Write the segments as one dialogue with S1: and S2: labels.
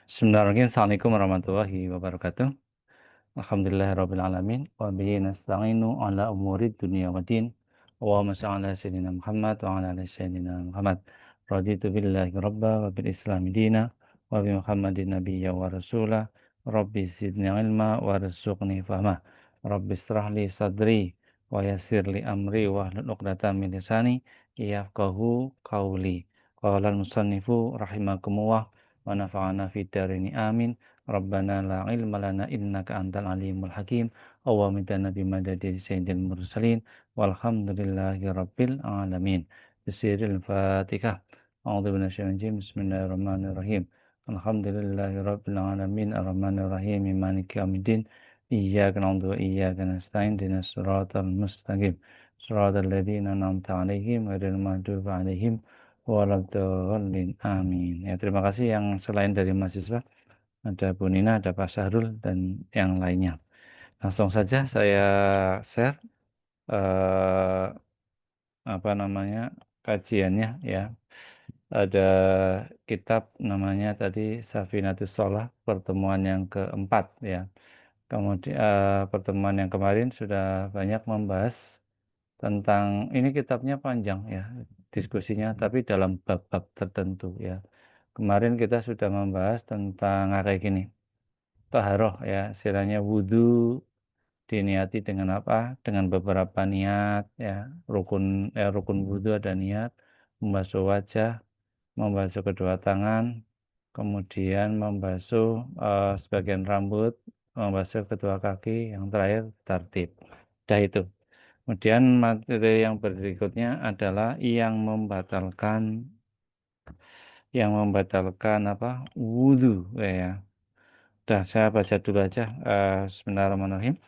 S1: Bismillahirrahmanirrahim. Assalamualaikum warahmatullahi wabarakatuh. Alhamdulillahirrabbilalamin. Wa bihi nasta'inu ala umuri dunia wa din. Allahumma salli ala sayyidina Muhammad wa ala ali sayyidina Muhammad. Raditu billahi rabba wa bil islami dina wa bi Muhammadin nabiyya wa rasulah. Rabbi zidni ilma wa rzuqni fahma. Rabbi israh li sadri wa yassir li amri wa hlul 'uqdatam min lisani yafqahu qawli. Qala al-musannifu rahimakumullah wa nafa'ana fid darini amin. Rabbana la ilma lana innaka antal alimul hakim. Awwamitana bimadadi sayyidil mursalin. Walhamdulillahi rabbil alamin. Bisiril fatihah. A'udhu minasyaitanir Bismillahirrahmanirrahim. Alhamdulillahi rabbil alamin. Ar-Rahmanirrahim. Maliki yaumiddin. Iyyaka na'budu wa iyyaka nasta'in. Ihdinas siratal mustaqim. Siratal ladzina an'amta 'alaihim ghairil maghdubi 'alaihim waladhdallin. Amin. Ya, terima kasih yang selain dari mahasiswa. Ada Bu Nina, ada Pak Syahrul, dan yang lainnya. Langsung saja saya share eh, apa namanya kajiannya ya. Ada kitab namanya tadi Safinatus Shalah, pertemuan yang keempat ya. Kemudian pertemuan yang kemarin sudah banyak membahas tentang ini, kitabnya panjang ya diskusinya, tapi dalam bab-bab tertentu ya. Kemarin kita sudah membahas tentang kayak gini. Taharoh ya, istilahnya wudhu diniati dengan apa? Dengan beberapa niat ya. Rukun wudhu ada niat, membasuh wajah, membasuh kedua tangan, kemudian membasuh sebagian rambut, membasuh kedua kaki, yang terakhir tertib. Dah itu. Kemudian materi yang berikutnya adalah yang membatalkan apa? Wudhu ya. Dah, saya baca dulu aja. Bismillahirrahmanirrahim.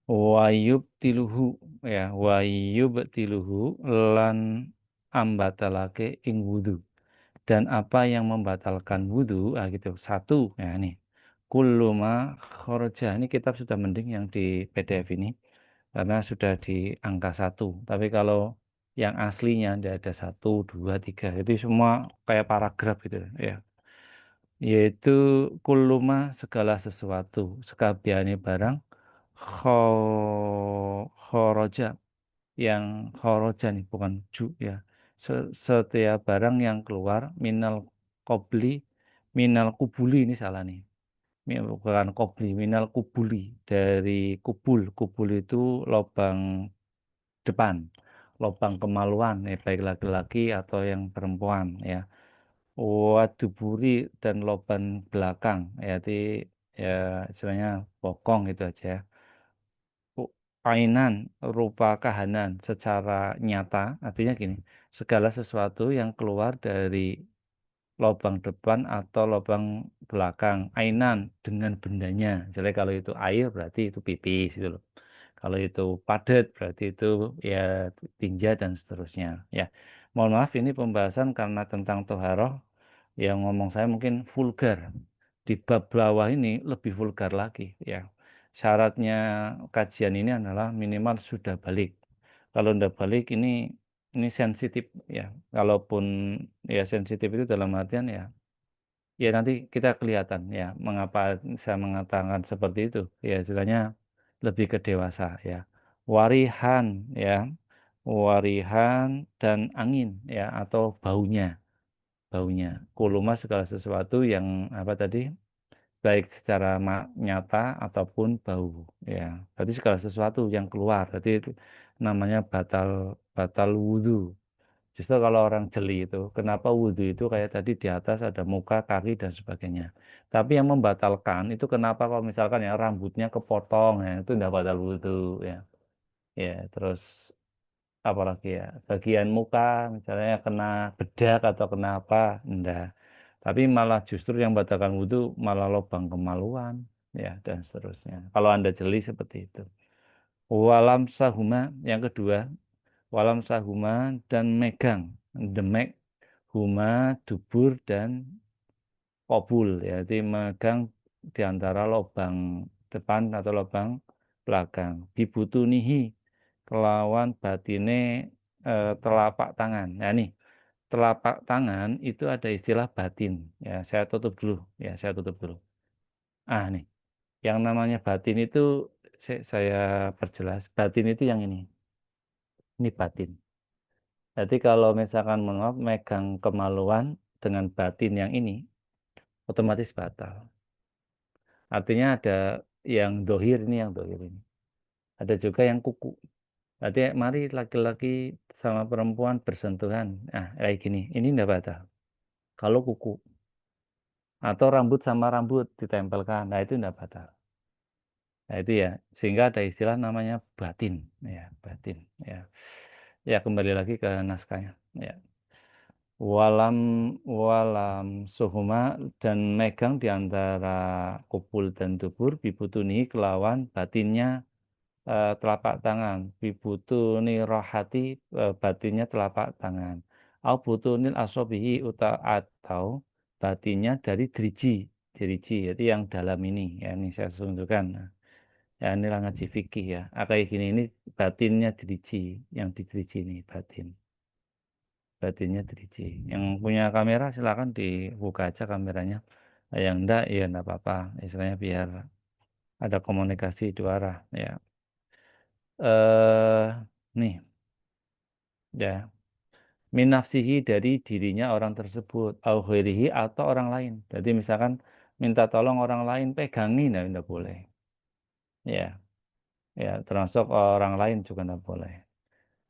S1: Wayubtiluhu ya, wayubtiluhu lan ambatalake ing wudu. Dan apa yang membatalkan wudu, gitu. Satu ya, nih. Kulluma khoroja. Ini kitab sudah mending yang di PDF ini karena sudah di angka satu. Tapi kalau yang aslinya ada satu, dua, tiga. Itu semua kayak paragraf gitu ya. Yaitu kuluma segala sesuatu, sekabiane barang, khoroja, yang khoroja nih bukan ju ya. Setiap barang yang keluar qobli minal kubuli, ini salah nih. Bukan qobli, minal kubuli, dari kubul. Kubul itu lubang depan, lubang kemaluan ya, baik laki-laki atau yang perempuan ya. Waduburi dan loban belakang ya, di ya istilahnya bokong gitu aja ya. Ainan, rupa kahanan secara nyata, artinya gini, segala sesuatu yang keluar dari lubang depan atau lubang belakang. Ainan, dengan bendanya. Jadi kalau itu air berarti itu pipis gitu loh. Kalau itu padat berarti itu ya tinja dan seterusnya ya. Mohon maaf, ini pembahasan karena tentang toharoh yang ngomong saya mungkin vulgar. Di bab bawah ini lebih vulgar lagi ya. Syaratnya kajian ini adalah minimal sudah balik. Kalau udah balik ini sensitif ya. Kalaupun ya sensitif itu dalam artian ya, ya nanti kita kelihatan ya mengapa saya mengatakan seperti itu. Ya istilahnya lebih ke dewasa ya. Warihan ya, warihan dan angin ya, atau baunya. Kuluma segala sesuatu yang apa tadi, baik secara nyata ataupun bau ya. Berarti segala sesuatu yang keluar, berarti itu namanya batal batal wudhu. Justru kalau orang jeli itu, kenapa wudhu itu kayak tadi di atas ada muka, kaki dan sebagainya. Tapi yang membatalkan itu kenapa, kalau misalkan ya rambutnya kepotong ya, itu tidak batal wudhu ya. Ya, terus apalagi ya, bagian muka misalnya kena bedak atau kena apa, enggak. Tapi malah justru yang batalkan wudhu malah lubang kemaluan ya, dan seterusnya, kalau Anda jeli seperti itu. Walam sahuma, yang kedua, walam sahuma dan megang, demek, huma dubur dan kobul ya, jadi megang di antara lubang depan atau lubang belakang. Dibutunihi, kelawan batine telapak tangan. Nah nih, telapak tangan itu ada istilah batin. Ya, saya tutup dulu. Ya, saya tutup dulu. Ah, nih, yang namanya batin itu saya perjelas. Batin itu yang ini. Ini batin. Jadi kalau misalkan mohon maaf megang kemaluan dengan batin yang ini, otomatis batal. Artinya ada yang dohir ini, yang dohir ini. Ada juga yang kuku. Berarti mari laki-laki sama perempuan bersentuhan. Nah, kayak gini. Ini enggak batal. Kalau kuku. Atau rambut sama rambut ditempelkan. Nah, itu enggak batal. Nah, itu ya. Sehingga ada istilah namanya batin. Ya, batin. Ya, ya kembali lagi ke naskahnya. Ya. Walam walam suhuma dan megang di antara kupul dan dubur bibutuni kelawan batinnya telapak tangan bibutuni rohati batinnya telapak tangan au butunil asobihi atau batinnya dari driji jadi yang dalam ini ya ini saya tunjukkan. Nah, ya inilah ngaji fikih ya. Kayak gini ini batinnya driji yang di driji ini batinnya 3G. Yang punya kamera silakan dibuka aja kameranya. Yang enggak ya enggak apa-apa. Istilahnya biar ada komunikasi dua arah ya. Nih ya. Minafsihi dari dirinya orang tersebut, au ghairihi atau orang lain. Jadi misalkan minta tolong orang lain pegangin ya enggak boleh. Ya, ya termasuk orang lain juga enggak boleh.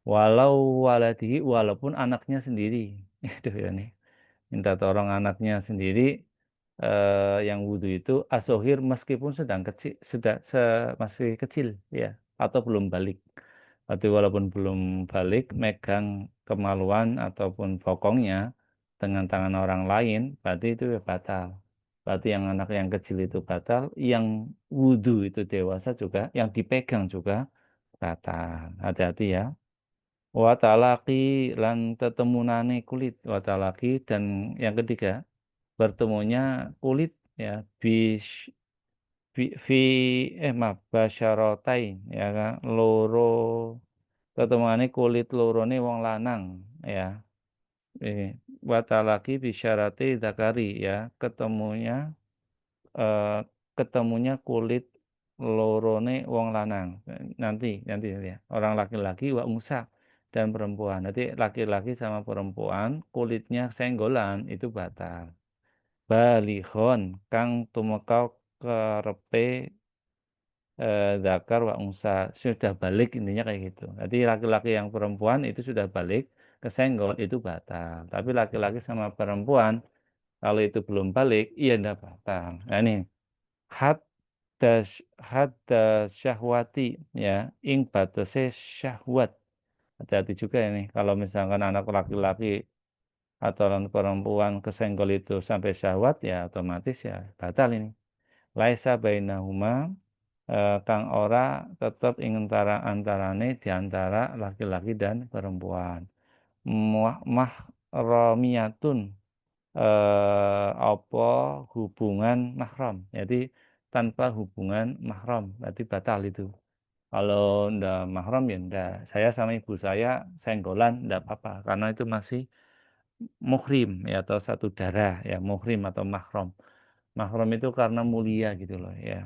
S1: Walau waladihi walaupun anaknya sendiri. Itu ya nih. Minta tolong anaknya sendiri yang wudhu itu asohir meskipun sedang kecil masih kecil ya atau belum balik. Berarti walaupun belum balik megang kemaluan ataupun bokongnya dengan tangan orang lain berarti itu ya batal. Berarti yang anak yang kecil itu batal, yang wudhu itu dewasa juga, yang dipegang juga batal. Hati-hati ya. Watalaki lan tetemunane kulit watalaki dan yang ketiga bertemunya kulit ya bis fi maaf basyarotain ya kan loro ketemuane kulit lorone wong lanang ya ini watalaki bisyarati zakari ya eh, ketemunya kulit lorone wong lanang nanti ya orang laki-laki wa unsa dan perempuan nanti laki-laki sama perempuan kulitnya senggolan itu batal balihon kang tumekau karepe zakar wa unsa sudah balik intinya kayak gitu. Jadi laki-laki yang perempuan itu sudah balik kesenggol itu batal. Tapi laki-laki sama perempuan kalau itu belum balik iya enggak batal. Nah ini had hadda syahwati ya ing batase syahwat. Hati-hati juga ini kalau misalkan anak laki-laki atau anak perempuan kesenggol itu sampai syahwat ya otomatis ya batal ini. Laisa bainahuma kang ora tetap ing antarane di antara laki-laki dan perempuan. Mahramiyatun apa hubungan mahram. Jadi tanpa hubungan mahram berarti batal itu. Kalau ndak mahram ya ndak. Saya sama ibu saya senggolan ndak apa-apa karena itu masih muhrim ya atau satu darah ya muhrim atau mahram. Mahram itu karena mulia gitu loh ya.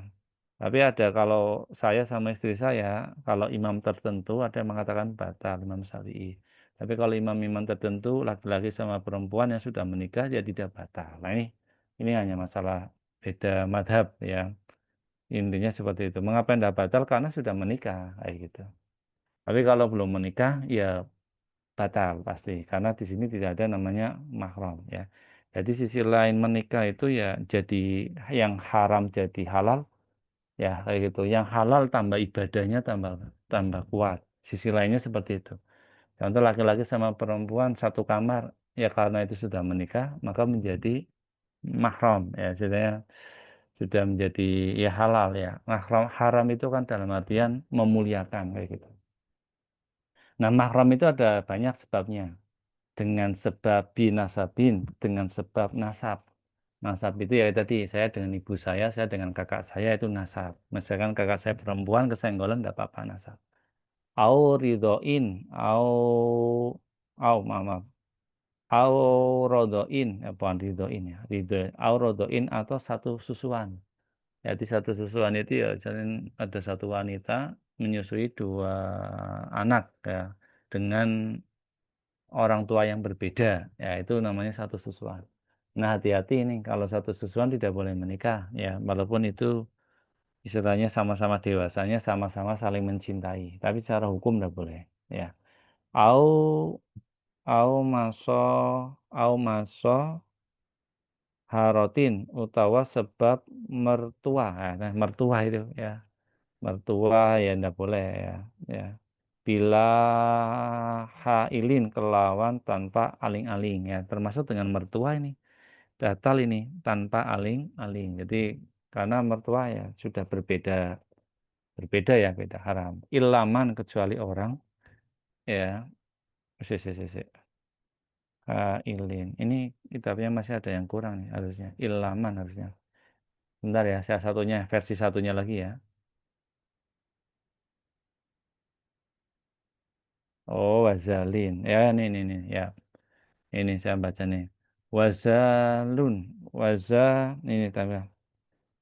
S1: Tapi ada kalau saya sama istri saya, kalau imam tertentu ada yang mengatakan batal Imam Syafi'i. Tapi kalau imam-imam tertentu laki-laki sama perempuan yang sudah menikah ya tidak batal. Nah ini hanya masalah beda madhab ya. Intinya seperti itu. Mengapa tidak batal? Karena sudah menikah kayak gitu. Tapi kalau belum menikah ya batal pasti. Karena di sini tidak ada namanya mahram ya. Jadi sisi lain menikah itu ya jadi yang haram jadi halal ya kayak gitu yang halal tambah ibadahnya tambah tambah kuat sisi lainnya seperti itu contoh laki-laki sama perempuan satu kamar ya karena itu sudah menikah maka menjadi mahram ya sudah menjadi ya halal ya mahram haram itu kan dalam artian memuliakan kayak gitu nah mahram itu ada banyak sebabnya dengan sebab binasabin dengan sebab nasab. Nasab itu ya tadi saya dengan ibu saya dengan kakak saya itu nasab. Misalkan kakak saya perempuan kesenggolan nggak apa-apa nasab. Au ridhoin, au maaf, maaf. Aurodoin, bukan ridoin ya, aurodoin atau satu susuan. Jadi satu susuan itu ya, jadi ada satu wanita menyusui dua anak ya, dengan orang tua yang berbeda, ya itu namanya satu susuan. Nah, hati-hati ini kalau satu susuan tidak boleh menikah ya, walaupun itu istilahnya sama-sama dewasanya, sama-sama saling mencintai, tapi secara hukum tidak boleh ya. Au au maso au maso harotin utawa sebab mertua. Nah, mertua itu ya, mertua ya tidak boleh ya, ya. Bila hailin kelawan tanpa aling-aling ya, termasuk dengan mertua ini batal ini tanpa aling-aling. Jadi karena mertua ya sudah berbeda, berbeda ya, beda haram. Ilaman kecuali orang ya. Si, si, si, si. Hailin ini kitabnya masih ada yang kurang nih harusnya, ilaman harusnya. Bentar ya, saya satunya versi satunya lagi ya. Oh, wazalin ya, ini ya. Ini saya baca nih. Wazalun, waza ini tambah.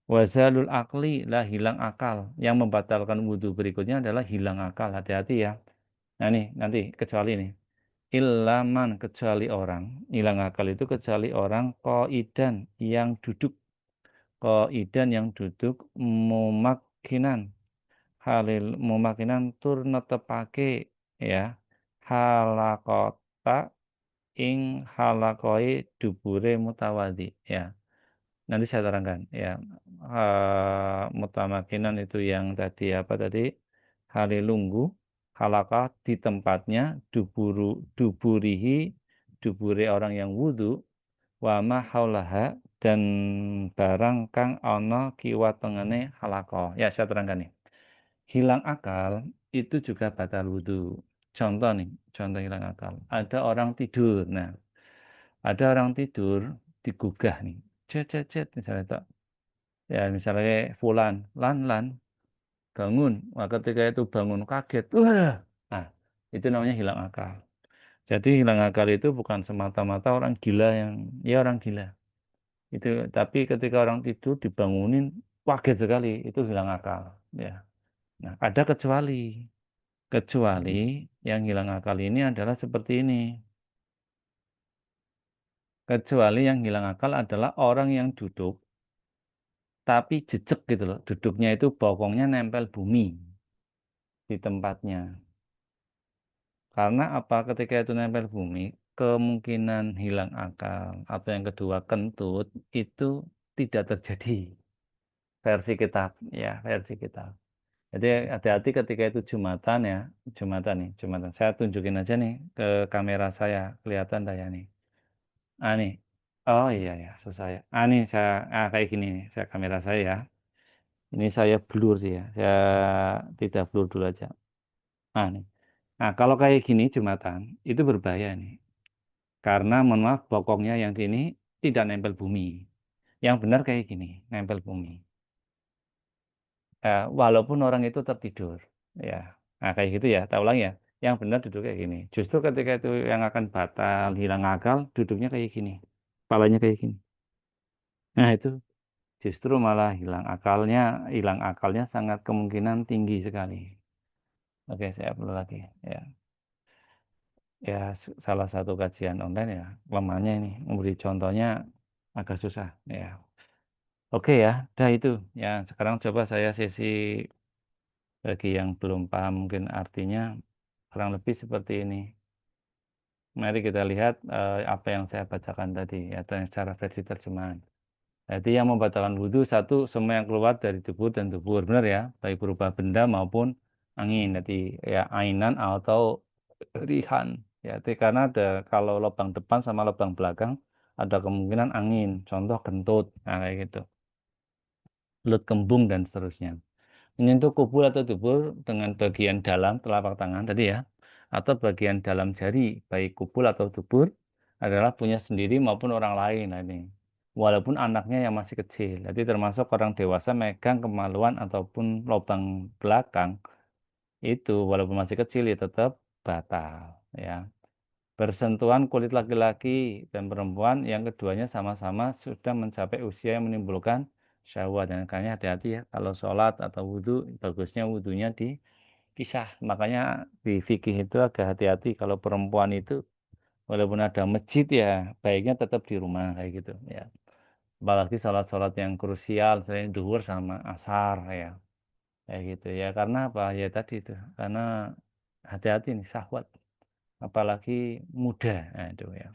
S1: Wazalul akli lah hilang akal. Yang membatalkan wudhu berikutnya adalah hilang akal. Hati-hati ya. Nah nih nanti kecuali nih. Ilaman kecuali orang. Hilang akal itu kecuali orang qaidan yang duduk. Qaidan yang duduk mumakkinan. Halil mumakkinan tur netepake ya. Halakota ing halakoi dubure mutawadi ya. Nanti saya terangkan ya. Mutamakinan itu yang tadi apa tadi, halilunggu halakah di tempatnya, duburihi dubure orang yang wudhu, wama haulaha dan barang kang ana kiwa tengene halakah. Ya saya terangkan nih, hilang akal itu juga batal wudhu. Contoh nih, contoh hilang akal, ada orang tidur. Nah, ada orang tidur digugah nih, cet cet cet misalnya tak, ya misalnya kayak fulan lan bangun. Wah, ketika itu bangun kaget, wah, nah itu namanya hilang akal. Jadi hilang akal itu bukan semata-mata orang gila yang, ya orang gila itu, tapi ketika orang tidur dibangunin kaget sekali, itu hilang akal ya. Nah, ada kecuali, kecuali yang hilang akal ini adalah seperti ini. Kecuali yang hilang akal adalah orang yang duduk tapi jejak gitu loh. Duduknya itu bokongnya nempel bumi di tempatnya. Karena apa? Ketika itu nempel bumi, kemungkinan hilang akal atau yang kedua kentut itu tidak terjadi. Versi kitab, ya versi kitab. Jadi hati-hati ketika itu Jumatan ya, Jumatan nih, Jumatan. Saya tunjukin aja nih ke kamera saya, kelihatan dah ya nih. Ah nih, oh iya ya, susah ya. Ah nih saya, kayak gini nih, saya kamera saya ya. Ini saya blur sih ya, saya tidak blur dulu aja. Nah nih, nah kalau kayak gini Jumatan itu berbahaya nih. Karena mohon maaf bokongnya yang di ini tidak nempel bumi. Yang benar kayak gini, nempel bumi. Walaupun orang itu tertidur, ya. Nah kayak gitu ya, tak ulang ya. Yang benar duduk kayak gini. Justru ketika itu yang akan batal, hilang akal, duduknya kayak gini. Kepalanya kayak gini. Nah itu justru malah hilang akalnya sangat kemungkinan tinggi sekali. Oke, saya perlu lagi. Ya, ya salah satu kajian online ya, lemahnya ini memberi contohnya agak susah. Ya, oke ya, dah itu. Ya, sekarang coba saya sesi bagi yang belum paham mungkin artinya kurang lebih seperti ini. Mari kita lihat apa yang saya bacakan tadi, atau yang secara versi terjemahan. Jadi yang membatalkan wudhu satu, semua yang keluar dari tubuh dan tubuh, benar ya, baik berupa benda maupun angin. Jadi ya ainan atau rihan. Ya, jadi karena ada kalau lubang depan sama lubang belakang ada kemungkinan angin. Contoh kentut, nah kayak gitu. Belut kembung dan seterusnya. Menyentuh kubur atau dubur dengan bagian dalam telapak tangan tadi ya, atau bagian dalam jari, baik kubur atau dubur, adalah punya sendiri maupun orang lain. Nah, ini. Walaupun anaknya yang masih kecil. Jadi termasuk orang dewasa megang kemaluan ataupun lubang belakang, itu walaupun masih kecil ya tetap batal. Ya. Bersentuhan kulit laki-laki dan perempuan yang keduanya sama-sama sudah mencapai usia yang menimbulkan syahwat. Dan makanya hati-hati ya, kalau sholat atau wudhu, bagusnya wudhunya dipisah. Makanya di fikih itu agak hati-hati kalau perempuan itu walaupun ada masjid ya baiknya tetap di rumah kayak gitu ya. Apalagi sholat-sholat yang krusial, selain duhur sama asar ya, kayak gitu ya. Karena apa? Ya tadi itu, karena hati-hati nih syahwat, apalagi muda, nah, itu ya.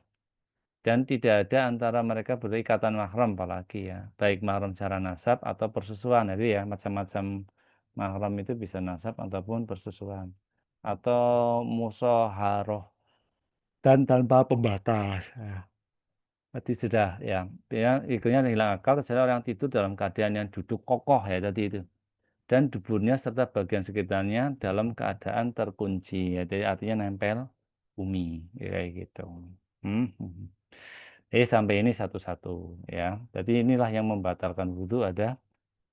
S1: Dan tidak ada antara mereka berikatan mahram apalagi ya, baik mahram secara nasab atau persusuan. Jadi ya macam-macam mahram itu bisa nasab ataupun persusuan atau musaharoh dan tanpa pembatas. Ya. Tadi sudah ya, dia ikunnya hilang akal, setelah orang tidur dalam keadaan yang duduk kokoh ya tadi itu. Dan duburnya serta bagian sekitarnya dalam keadaan terkunci, ya, jadi artinya nempel bumi, ya, kayak gitu. Hmm. Sampai ini satu-satu ya. Jadi inilah yang membatalkan wudhu ada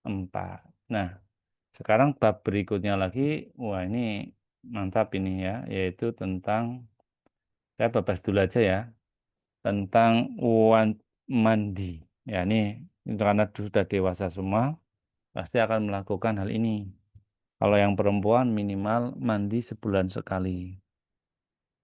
S1: 4. Nah, sekarang bab berikutnya lagi, wah ini mantap ini ya, yaitu tentang, saya babas dulu aja ya, tentang mandi. Ya ini karena sudah dewasa semua, pasti akan melakukan hal ini. Kalau yang perempuan minimal mandi sebulan sekali.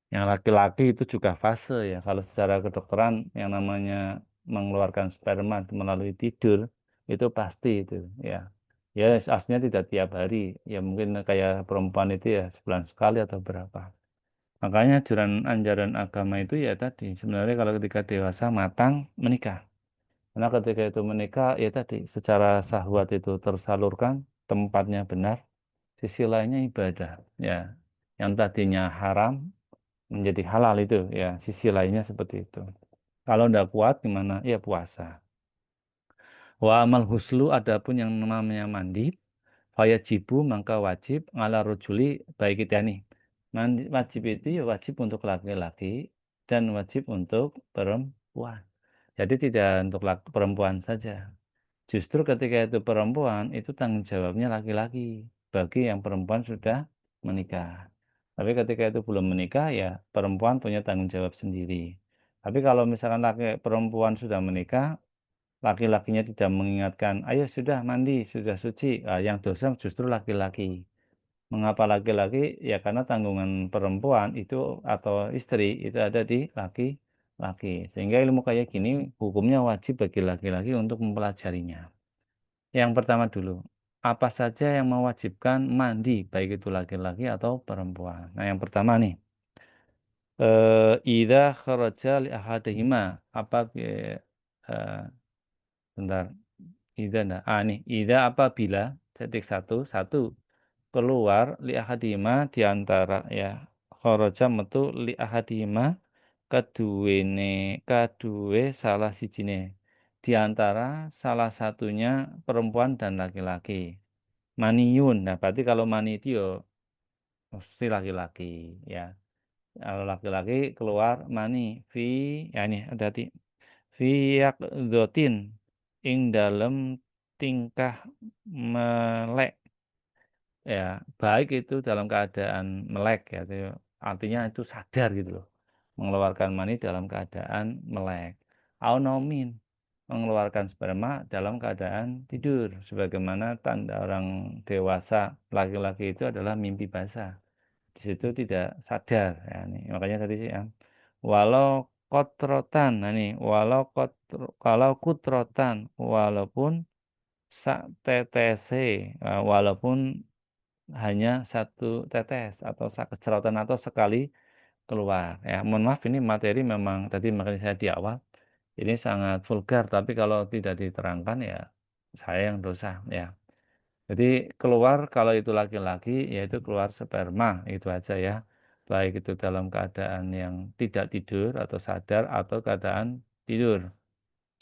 S1: Yang laki-laki itu juga fase ya. Kalau secara kedokteran yang namanya mengeluarkan sperma melalui tidur itu pasti itu ya. Ya aslinya tidak tiap hari. Ya mungkin kayak perempuan itu ya sebulan sekali atau berapa. Makanya anjuran agama itu ya tadi sebenarnya kalau ketika dewasa matang menikah. Karena ketika itu menikah ya tadi secara syahwat itu tersalurkan, tempatnya benar, sisi lainnya ibadah ya. Yang tadinya haram menjadi halal itu ya, sisi lainnya seperti itu. Kalau tidak kuat gimana? Ya puasa. Wa amal huslu adapun yang namanya mandi, fayajibu maka wajib ngala rujuli baik kita nih. Mandi wajib itu ya wajib untuk laki-laki dan wajib untuk perempuan. Jadi tidak untuk perempuan saja. Justru ketika itu perempuan, itu tanggung jawabnya laki-laki bagi yang perempuan sudah menikah. Tapi ketika itu belum menikah, ya perempuan punya tanggung jawab sendiri. Tapi kalau misalkan perempuan sudah menikah, laki-lakinya tidak mengingatkan, ayo sudah mandi, sudah suci, yang dosa justru laki-laki. Mengapa laki-laki? Ya karena tanggungan perempuan itu atau istri itu ada di laki-laki. Sehingga ilmu kayak gini hukumnya wajib bagi laki-laki untuk mempelajarinya. Yang pertama dulu, apa saja yang mewajibkan mandi, baik itu laki-laki atau perempuan. Nah, yang pertama nih, idza kharaja li ahadihima, apa eh, bentar, idza nah, nih, idza apabila titik satu keluar li ahadihima di antara ya kharaja metu li ahadihima keduwene kadue salah sijine di antara salah satunya perempuan dan laki-laki. Maniun. Nah, berarti kalau mani itu ya mesti laki-laki ya. Kalau laki-laki keluar mani fi ya ini hati fi yaqdhatin ing dalam tingkah melek ya, baik itu dalam keadaan melek ya, itu artinya itu sadar gitu loh. Mengeluarkan mani dalam keadaan melek. Aunomin mengeluarkan sperma dalam keadaan tidur sebagaimana tanda orang dewasa laki-laki itu adalah mimpi basah, di situ tidak sadar ya nih. Makanya tadi sih ya walau kotrotan, nah nih kalau kutrotan walaupun sak tetese, walaupun hanya satu tetes atau kecerotan atau sekali keluar ya. Mohon maaf ini materi memang tadi makanya saya di awal ini sangat vulgar, tapi kalau tidak diterangkan ya saya yang dosa ya. Jadi keluar kalau itu laki-laki yaitu keluar sperma itu aja ya. Baik itu dalam keadaan yang tidak tidur atau sadar atau keadaan tidur.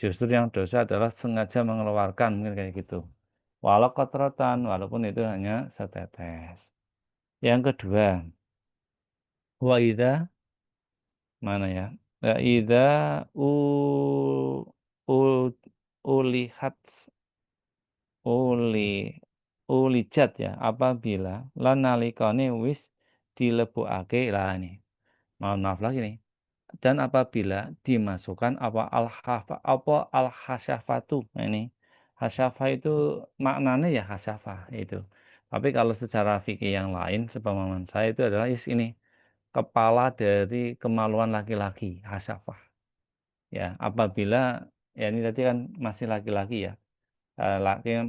S1: Justru yang dosa adalah sengaja mengeluarkan mungkin kayak gitu. Walau kotrotan walaupun itu hanya setetes. Yang kedua, wa idza mana ya? Idza u u ulihat uli ulijat ya apabila lan nalikane wis dilebokake lah ini. Mohon maaf lagi nih. dan apabila dimasukkan al hasyafatu. Nah, ini hasyafa itu maknanya ya hasyafa itu. Tapi kalau secara fikih yang lain sepemahaman saya itu adalah ini kepala dari kemaluan laki-laki, hasyafah. Ya, apabila ya ini tadi kan masih laki-laki ya, laki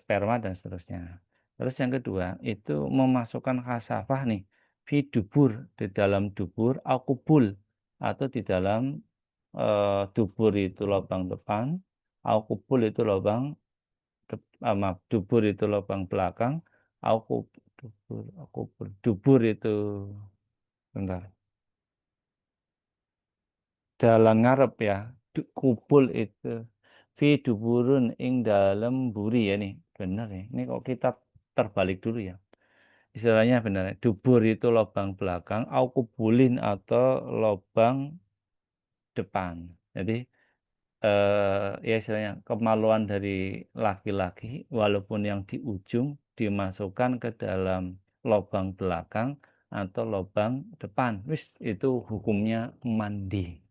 S1: sperma dan seterusnya. Terus yang kedua itu memasukkan hasyafah nih, fi dubur, di dalam dubur, akubul, atau di dalam dubur itu lubang depan, akubul itu lubang maaf, dubur itu lubang belakang, dubur itu bentar, dalam ngarep ya, kubul itu fi duburun ing dalam buri ya nih, benar ya, ini kok kita terbalik dulu ya, istilahnya benar ya. Dubur itu lubang belakang, au kubulin atau lubang depan. Jadi ya istilahnya kemaluan dari laki-laki walaupun yang di ujung dimasukkan ke dalam lubang belakang atau lubang depan. Wis itu hukumnya mandi.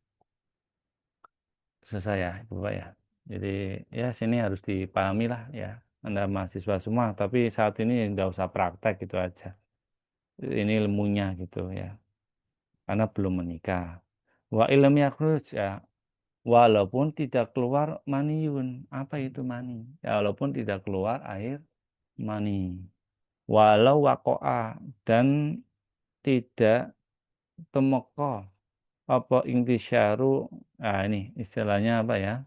S1: Selesai ya, Bapak ya. Jadi ya sini harus dipahami lah ya. Anda mahasiswa semua, tapi saat ini nggak usah praktek gitu aja. Ini ilmunya gitu ya. Karena belum menikah. Wa ilm yakhruj ya, walaupun tidak keluar maniun. Apa itu mani? Ya, walaupun tidak keluar air mani. Walau wakoa, dan tidak temoko apa intisyaru. Nah ini istilahnya apa ya?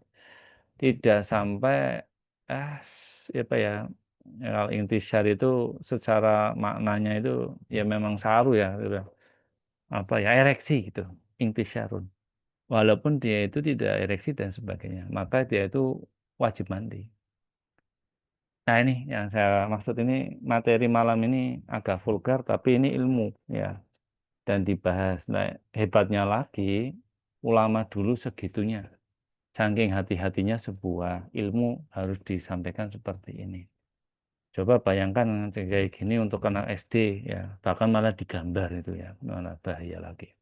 S1: Tidak sampai apa ya? Ya, kalau intisyar itu secara maknanya itu ya memang saru ya, gitu. Apa ya, ereksi gitu. Intisyarun. Walaupun dia itu tidak ereksi dan sebagainya, maka dia itu wajib mandi. Nah ini yang saya maksud, ini materi malam ini agak vulgar tapi ini ilmu ya, dan dibahas. Nah, hebatnya lagi ulama dulu segitunya, saking hati-hatinya sebuah ilmu harus disampaikan seperti ini. Coba bayangkan kayak gini untuk anak SD ya, bahkan malah digambar itu ya, malah bahaya lagi.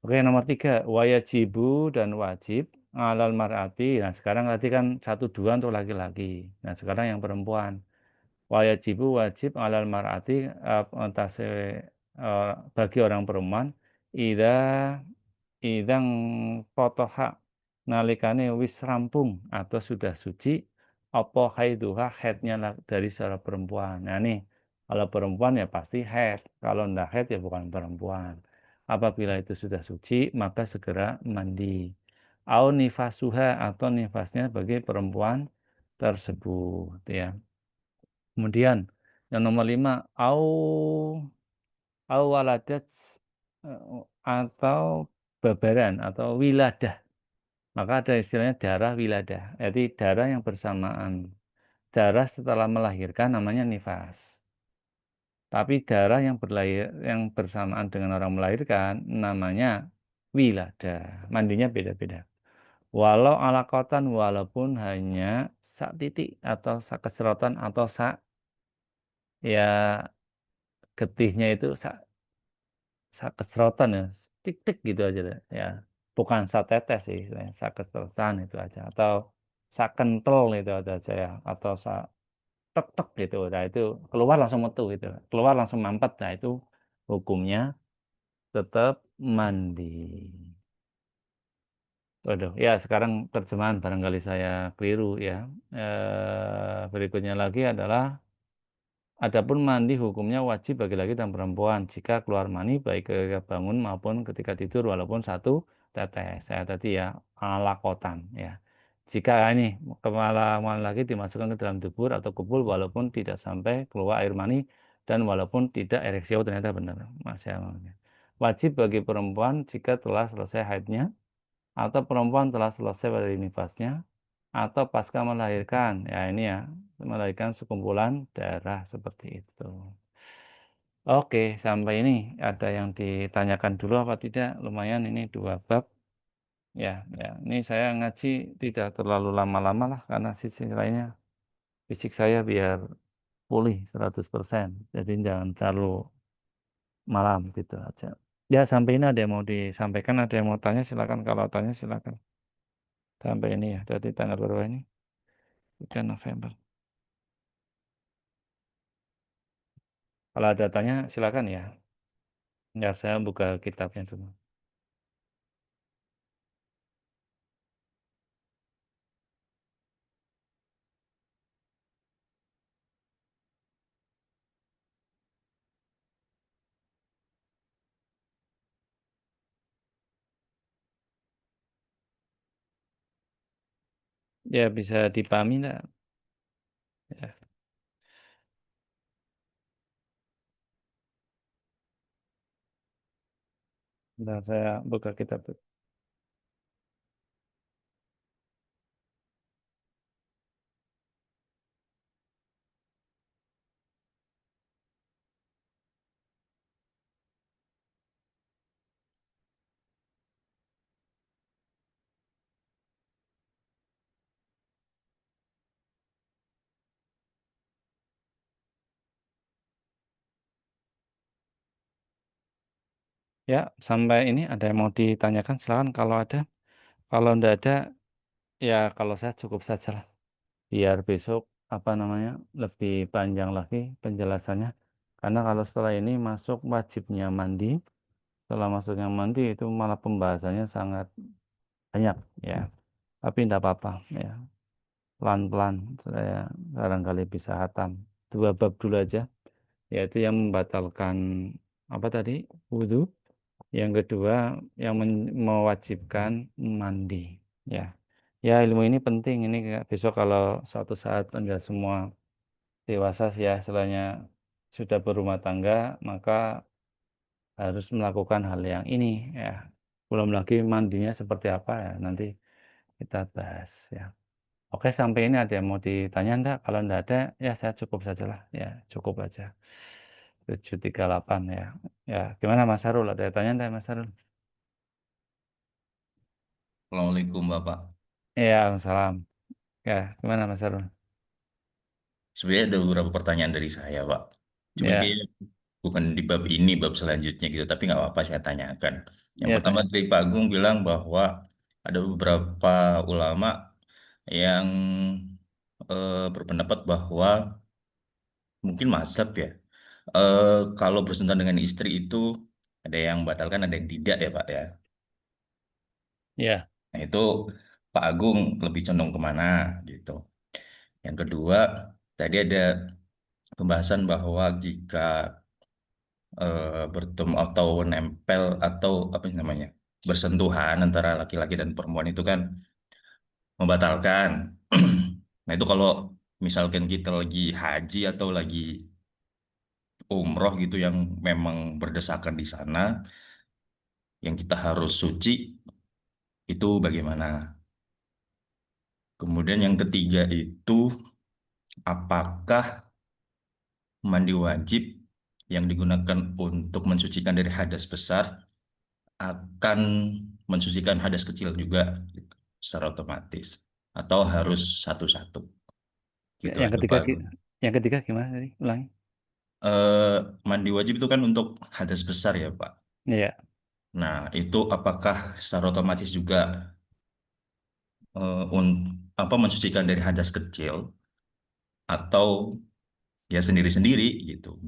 S1: Oke, nomor tiga, wajibu dan wajib alal mar'ati. Nah, sekarang tadi kan satu dua untuk laki-laki. Nah, sekarang yang perempuan. Wajibu wajib alal mar'ati bagi orang perempuan ida idang potoha nalikane wis rampung atau sudah suci apa haiduha haidnya dari seorang perempuan. Nah, nih kalau perempuan ya pasti haid. Kalau ndak haid ya bukan perempuan. Apabila itu sudah suci, maka segera mandi. Au nifasuha, atau nifasnya bagi perempuan tersebut ya. Kemudian yang nomor lima, au waladat atau babaran atau wiladah. Maka ada istilahnya darah wiladah. Jadi darah yang bersamaan. Darah setelah melahirkan namanya nifas. Tapi darah yang yang bersamaan dengan orang melahirkan namanya wiladah. Mandinya beda-beda. Walau alakotan, walaupun hanya sak titik atau sak keserotan atau sak ya getihnya itu sak keserotan ya, tik-tik gitu aja deh, ya. Bukan sak tetes sih, sak keserotan itu aja. Atau sak kental itu aja ya. Atau sak tek-tek gitu. Nah itu keluar langsung metu gitu. Keluar langsung mampet. Nah itu hukumnya tetap mandi. Waduh, ya sekarang terjemahan barangkali saya keliru ya. Berikutnya lagi adalah adapun mandi hukumnya wajib bagi laki dan perempuan jika keluar mani baik ketika bangun maupun ketika tidur walaupun satu tetes. Saya tadi ya alakotan ya. Jika ini kepala laki dimasukkan ke dalam dubur atau kubul walaupun tidak sampai keluar air mani dan walaupun tidak ereksi. Oh, ternyata benar. Masya Allah. Wajib bagi perempuan jika telah selesai haidnya atau perempuan telah selesai pada nifasnya atau pasca melahirkan. Ya ini ya, melahirkan sekumpulan darah seperti itu. Oke, sampai ini ada yang ditanyakan dulu apa tidak? Lumayan ini dua bab. Ya, ya. Ini saya ngaji tidak terlalu lama-lama lah karena sisi lainnya fisik saya biar pulih 100%. Jadi jangan terlalu malam gitu aja. Ya, sampai ini ada yang mau disampaikan, ada yang mau tanya, silakan. Kalau tanya, silakan. Sampai ini ya, jadi tanggal berapa ini? 3 November. Kalau ada tanya, silakan ya. Ya, saya buka kitabnya dulu. Ya, bisa dipahami nggak? Ya, bentar, saya buka kitab dulu. Ya, sampai ini ada yang mau ditanyakan, silakan kalau ada. Kalau nggak ada, ya kalau saya cukup saja lah. Biar besok, apa namanya, lebih panjang lagi penjelasannya. Karena kalau setelah ini masuk wajibnya mandi, setelah masuknya mandi itu malah pembahasannya sangat banyak ya. Tapi tidak apa-apa ya. Pelan-pelan saya barangkali bisa hatam. Dua bab dulu aja, yaitu yang membatalkan apa tadi? Wudhu. Yang kedua, yang mewajibkan mandi. Ya, ya ilmu ini penting. Ini kayak besok kalau suatu saat enggak semua dewasa sih ya, istilahnya sudah berumah tangga, maka harus melakukan hal yang ini ya. Belum lagi mandinya seperti apa ya, nanti kita bahas ya. Oke, sampai ini ada yang mau ditanya enggak? Kalau enggak ada, ya saya cukup saja lah. Ya, cukup aja. 738 ya. Ya, gimana Mas Sarul? Ada yang tanya enggak Mas Sarul?
S2: Assalamualaikum Bapak.
S1: Iya, salam. Ya, gimana Mas Sarul?
S2: Sebenarnya ada beberapa pertanyaan dari saya, Pak. Cuman
S1: Ya,
S2: kayaknya bukan di bab ini, bab selanjutnya gitu. Tapi nggak apa-apa saya tanyakan. Yang
S1: ya
S2: pertama
S1: tanya.
S2: dari Pak Agung bilang bahwa ada beberapa ulama yang berpendapat bahwa mungkin mazhab ya. Kalau bersentuhan dengan istri itu ada yang batalkan, ada yang tidak ya, Pak ya.
S1: Ya,
S2: Nah itu Pak Agung lebih condong kemana gitu. Yang kedua, tadi ada pembahasan bahwa jika bertemu atau nempel atau apa sih namanya bersentuhan antara laki-laki dan perempuan itu kan membatalkan. Nah itu kalau misalkan kita lagi haji atau lagi umroh gitu yang memang berdesakan di sana, yang kita harus suci itu bagaimana? Kemudian yang ketiga itu apakah mandi wajib yang digunakan untuk mensucikan dari hadas besar akan mensucikan hadas kecil juga gitu, secara otomatis atau harus satu-satu gitu
S1: yang
S2: aja
S1: ketiga,
S2: Pak Agung.
S1: yang ketiga gimana tadi? Ulangi.
S2: Eh, Mandi wajib itu kan untuk hadas besar ya Pak.
S1: Iya,
S2: Nah itu apakah secara otomatis juga apa mensucikan dari hadas kecil atau ya sendiri-sendiri gitu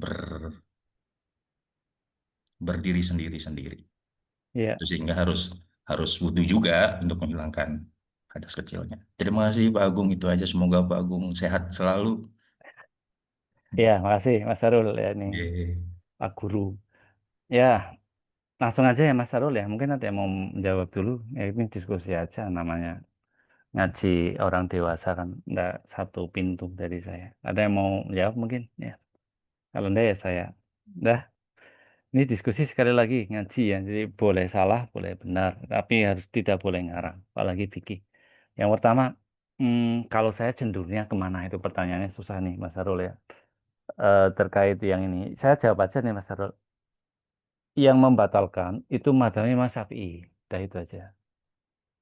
S2: berdiri sendiri-sendiri
S1: iya,
S2: itu sehingga harus harus wudhu juga untuk menghilangkan hadas kecilnya. Terima kasih Pak Agung, itu aja, semoga Pak Agung sehat selalu.
S1: iya. Makasih Mas Sarul ya nih,
S2: Ye.
S1: Pak Guru. Ya, langsung aja ya Mas Sarul ya. Mungkin ada yang mau menjawab dulu. Ya ini diskusi aja namanya ngaji orang dewasa kan, nggak satu pintu dari saya. Ada yang mau jawab mungkin? Ya, kalau enggak ya saya. Dah. Ini diskusi sekali lagi ngaji ya, jadi boleh salah, boleh benar, tapi harus tidak boleh ngarang, apalagi fikih. Yang pertama, kalau saya cenderungnya kemana itu pertanyaannya susah nih Mas Sarul ya. Terkait yang ini, saya jawab aja nih Mas Sarul. Yang membatalkan itu madhabnya Imam Syafi'i, dah itu aja.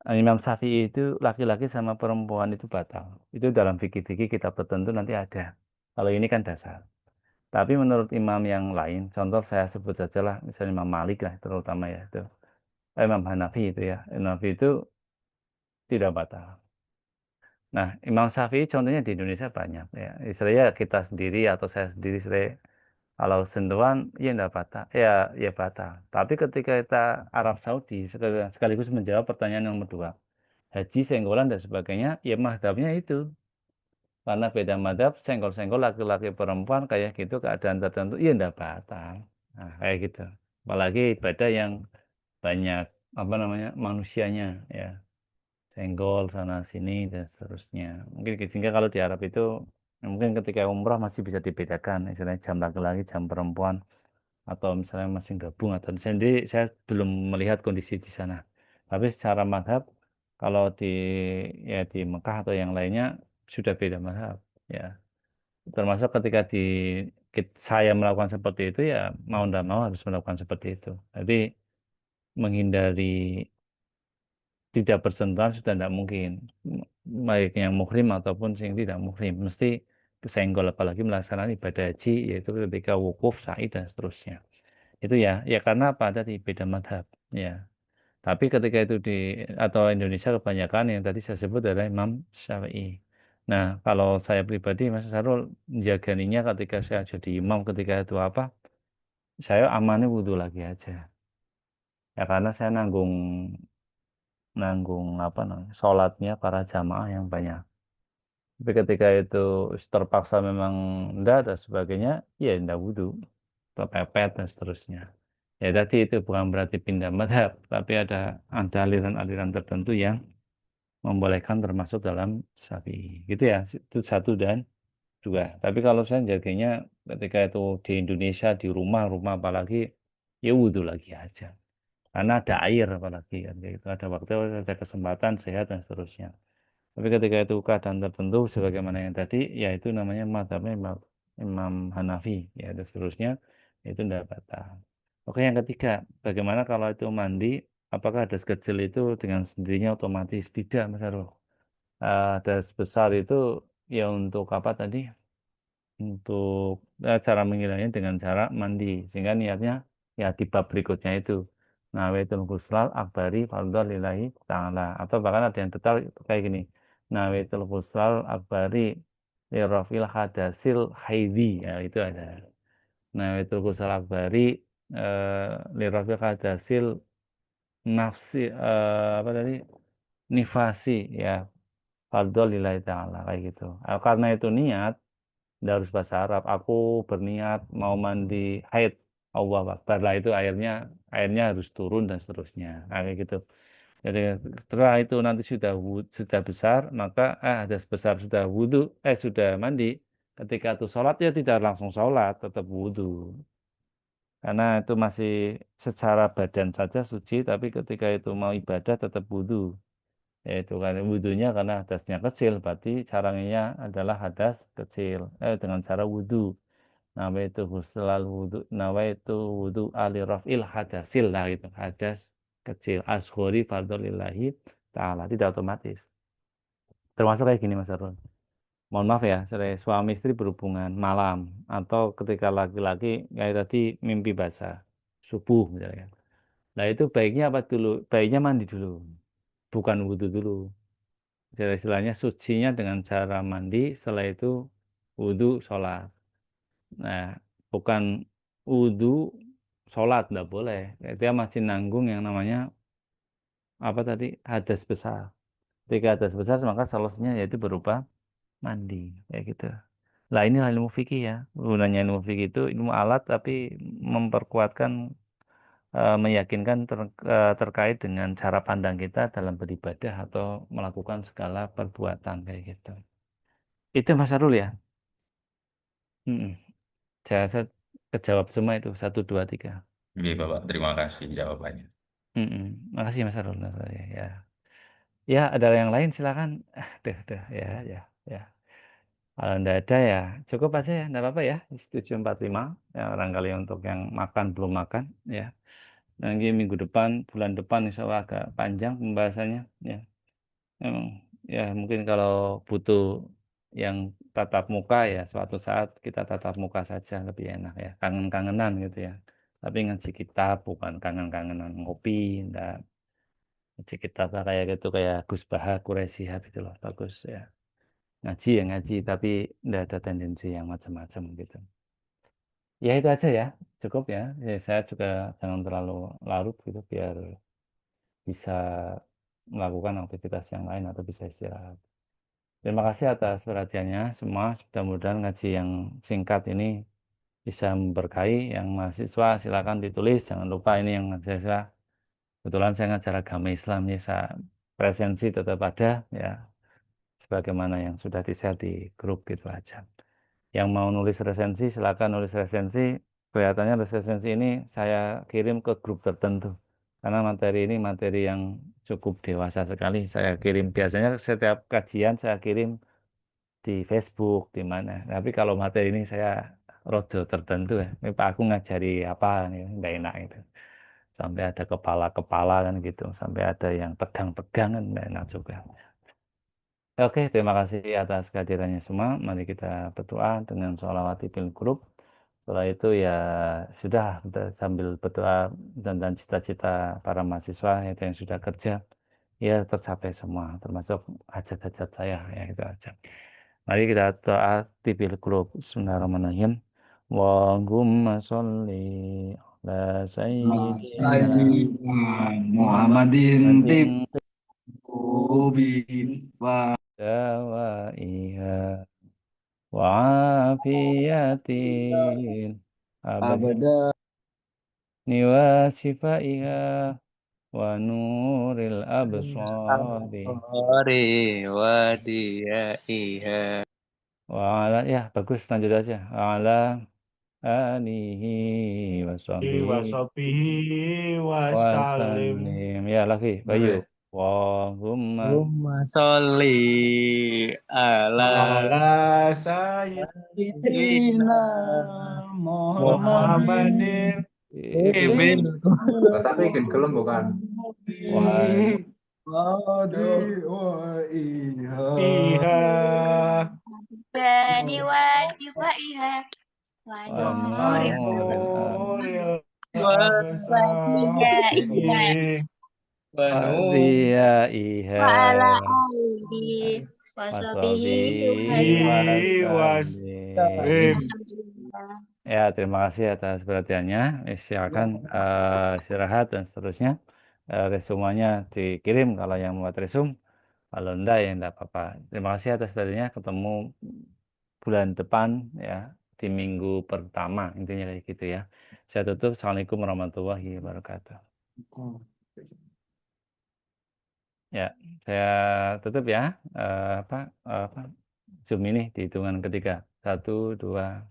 S1: Imam Syafi'i itu laki-laki sama perempuan itu batal. Itu dalam fikih-fikih kitab tertentu nanti ada. Kalau ini kan dasar. Tapi menurut imam yang lain, contoh saya sebut saja lah, misalnya Imam Malik lah terutama ya itu, Imam Hanafi itu ya, Imam Hanafi itu tidak batal. Nah, Imam Syafi'i contohnya di Indonesia banyak ya. Istilahnya kita sendiri atau saya sendiri, kalau sentuhan ya enggak batal, ya batal. Tapi ketika kita Arab Saudi sekaligus menjawab pertanyaan yang kedua, haji, senggolan dan sebagainya, ya madhabnya itu. Karena beda madhab, senggol-senggol laki-laki perempuan kayak gitu keadaan tertentu, ya enggak batal. Nah, kayak gitu. Apalagi ibadah yang banyak apa namanya manusianya ya, senggol sana sini dan seterusnya. Mungkin sehingga kalau di Arab itu mungkin ketika umrah masih bisa dibedakan, misalnya jam laki-laki, jam perempuan, atau misalnya masih gabung atau sendiri, saya belum melihat kondisi di sana. Tapi secara madhab kalau di ya di Mekah atau yang lainnya sudah beda madhab ya. Termasuk ketika saya melakukan seperti itu ya mau tidak mau harus melakukan seperti itu. Jadi menghindari tidak bersentuhan sudah tidak mungkin. Baik yang muhrim ataupun yang tidak muhrim mesti kesenggol, apalagi melaksanakan ibadah haji yaitu ketika wukuf, sa'i dan seterusnya. Itu ya karena apa, tadi beda madhab ya. Tapi ketika itu atau Indonesia kebanyakan yang tadi saya sebut adalah Imam Syafi'i. Nah, kalau saya pribadi Mas Sarul menjaganinya ketika saya jadi imam, ketika itu apa, saya amannya wudhu lagi aja. Ya karena saya nanggung nanggung apa namanya sholatnya para jamaah yang banyak. Tapi ketika itu terpaksa memang enggak dan sebagainya, ya enggak wudhu, kepepet dan seterusnya. Ya tadi itu bukan berarti pindah madhab, tapi ada aliran-aliran tertentu yang membolehkan termasuk dalam Syafi'i. Gitu ya, itu satu dan dua. Tapi kalau saya jaganya ketika itu di Indonesia, di rumah-rumah apalagi, ya wudhu lagi aja. Karena ada air apalagi kan, kayak gitu. Ada waktu, ada kesempatan, sehat dan seterusnya. Tapi ketika itu keadaan tertentu, sebagaimana yang tadi, ya itu namanya madhabnya Imam Hanafi, ya dan seterusnya, itu tidak batal. Oke, yang ketiga, bagaimana kalau itu mandi, apakah hadas kecil itu dengan sendirinya otomatis? Tidak, Mas Arul. Hadas besar itu ya untuk apa tadi? Untuk cara menghilangnya dengan cara mandi. Sehingga niatnya ya di bab berikutnya itu. Nawaitul ghuslal akbari fardhu lillahi ta'ala. Atau bahkan ada yang detail kayak gini. Nawaitul ghuslal akbari lirafil hadasil haidi. Ya, itu ada. Nawaitul ghuslal akbari lirafil hadasil nafsi, apa tadi? Nifasi ya. Fardhu lillahi ta'ala kayak gitu. Karena itu niat, nggak harus bahasa Arab. Aku berniat mau mandi haid. Allah Akbar lah, itu airnya harus turun dan seterusnya. Nah, kayak gitu. Jadi setelah itu nanti sudah besar, maka ada sebesar sudah wudhu, sudah mandi. Ketika itu sholat ya tidak langsung sholat, tetap wudhu. Karena itu masih secara badan saja suci, tapi ketika itu mau ibadah tetap wudhu. Yaitu kan wudhunya karena hadasnya kecil, berarti caranya adalah hadas kecil dengan cara wudhu. Nawaitu huslal wudhu, nawaitu wudhu ali raf'il hadasil lah gitu, hadas kecil ashori fardholillahi ta'ala, tidak otomatis. Termasuk kayak gini Mas Arun. Mohon maaf ya, suami istri berhubungan malam atau ketika laki-laki kayak tadi mimpi basah subuh misalnya. Nah itu baiknya apa dulu? Baiknya mandi dulu, bukan wudhu dulu. Jadi istilahnya sucinya dengan cara mandi, setelah itu wudhu sholat. Nah, bukan wudhu sholat, nggak boleh. Dia masih nanggung yang namanya apa tadi, hadas besar. Ketika hadas besar maka solusinya yaitu berupa mandi, kayak gitu. Lah inilah ilmu fikih ya. Gunanya ilmu fikih itu ilmu alat tapi memperkuatkan, meyakinkan terkait dengan cara pandang kita dalam beribadah atau melakukan segala perbuatan kayak gitu. Itu Mas Arul ya. Mm-mm. Saya kejawab semua itu satu dua tiga.
S2: Oke, Bapak. Terima kasih jawabannya.
S1: Mm-mm. Makasih Mas Arul. Ya, ya ada yang lain silakan. Deh, ya, ya, ya. Kalau enggak ada ya cukup aja ya, enggak apa-apa ya. 745 ya, barangkali untuk yang makan belum makan ya. Nanti minggu depan, bulan depan insya Allah agak panjang pembahasannya ya. Emang ya mungkin kalau butuh yang tatap muka ya suatu saat kita tatap muka saja lebih enak ya, kangen-kangenan gitu ya. Tapi ngaji kitab bukan kangen-kangenan ngopi, enggak. Ngaji kitab lah kayak gitu, kayak Gus Baha Quraisy Shihab itu loh, bagus ya. Ngaji ya ngaji, tapi enggak ada tendensi yang macam-macam gitu. Ya itu aja ya, cukup ya. Ya saya juga jangan terlalu larut gitu biar bisa melakukan aktivitas yang lain atau bisa istirahat. Terima kasih atas perhatiannya semua. Mudah-mudahan ngaji yang singkat ini bisa memberkahi. Yang mahasiswa silakan ditulis. Jangan lupa ini yang mahasiswa. Kebetulan saya ngajar agama Islam ya, saya presensi tetap ada ya. Sebagaimana yang sudah di-share di grup gitu aja. Yang mau nulis resensi silakan nulis resensi. Kelihatannya resensi ini saya kirim ke grup tertentu. Karena materi ini materi yang cukup dewasa sekali. Saya kirim biasanya setiap kajian saya kirim di Facebook, di mana. Tapi kalau materi ini saya rodo tertentu ya. Ini Pak aku ngajari apa nih, nggak enak itu. Sampai ada kepala-kepala kan gitu. Sampai ada yang tegang-tegang kan nggak enak juga. Oke, terima kasih atas kehadirannya semua. Mari kita berdoa dengan sholawat fil grup. Setelah itu ya sudah kita sambil berdoa dan cita-cita para mahasiswa itu yang sudah kerja ya tercapai semua, termasuk hajat-hajat saya ya itu aja. Mari kita doa fil grup. Bismillahirrahmanirrahim. Wallahumma sholli ala sayyidina
S3: Sayyidina Muhammadin
S1: Muhammadin
S3: tibubi wa
S1: dawaiha وعافية أبدا
S3: abada
S1: وشفائها ونور الأبصار
S4: Al-Ansari wa diyaiha.
S1: وعلى ya bagus lanjut aja وعلى آله وصحبه
S5: wasobihi wasalim
S1: وسلم ya lagi Bayu Allahumma
S4: Allahumma sholli ala
S5: ala sayyidina
S3: Sayyidina Muhammadin
S5: Muhammadin
S4: ibil
S6: Tapi kan kelem bukan.
S1: wa
S3: Wadi wa iha
S5: iha
S7: Bani wajibaiha wa nuril
S5: nuril
S4: wa
S7: wajibaiha
S4: wa nur
S1: Wadiyaiha
S7: wa ala alihi wa sahbihi
S1: Wasabihi
S5: wasalim.
S1: wasalim. Ya, terima kasih atas perhatiannya. Silakan istirahat dan seterusnya. Resumenya dikirim kalau yang membuat resum. Kalau enggak ya enggak apa-apa. Terima kasih atas perhatiannya. Ketemu bulan depan ya di minggu pertama intinya kayak gitu ya. Saya tutup. Assalamualaikum warahmatullahi wabarakatuh. Ya, saya tutup ya. Zoom ini di hitungan ketiga. 1, 2.